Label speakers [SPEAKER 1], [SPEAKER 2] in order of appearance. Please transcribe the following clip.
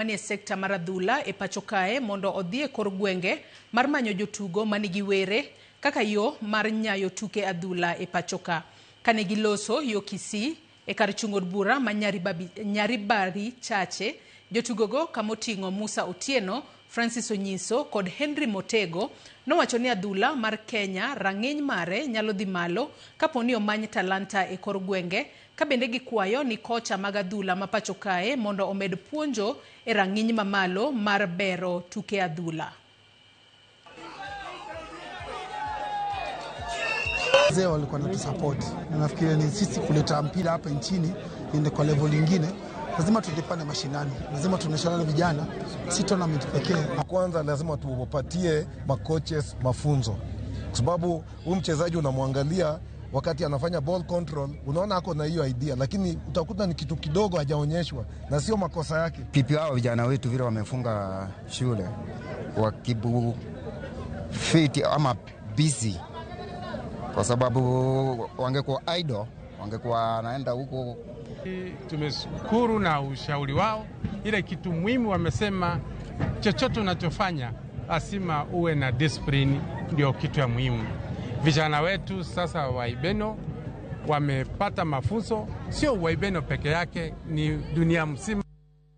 [SPEAKER 1] Manie sekta maradhula e pacho kae mondo odhie kor gwenge mar manyo jotugo manigi were kaka yo mar nyayo tuke adhula e pacho ka. Kane giloso yo Kisii e kar chung'od bura ma Nyaribari Chache, jotugogo kamoting'o Musa Otieno, Francis Onyiso kod Henry Motego nowacho ni adhula mar Kenya rang'iny mare nyalo dhi malo kapo ni omany talanta e kor gwenge, ka bende gikwayo ni kocha mag adhula ma pacho kae mondo omed puonjo e rang'iny mamalo mar bero tuke adhula.
[SPEAKER 2] Wazee walikuwa na support. Nafikiri ni sisi kuleta mpira hapa nchini iende kwa level nyingine. Lazima tujipane mashinani. Lazima tuoneshane vijana, si tournament pekee.
[SPEAKER 3] Kwanza lazima tuwapatie makoches mafunzo. Kwa sababu huyu mchezaji unamwangalia wakati anafanya ball control, unaona ako na hiyo idea, lakini utakuta ni kitu kidogo hajaonyeshwa na sio makosa yake.
[SPEAKER 4] Pipi hao vijana wetu vile wamefunga shule wakibu fit ama busy, kwa sababu wangekuwa idle wangekuwa naenda huko.
[SPEAKER 5] Tumeshukuru na ushauri wao. Ile kitu muhimu wamesema chochote unachofanya lazima uwe na discipline, ndio kitu ya muhimu. Vijana wetu sasa wa Ibeno wamepata mafunzo, sio wa Ibeno peke yake, ni dunia mzima.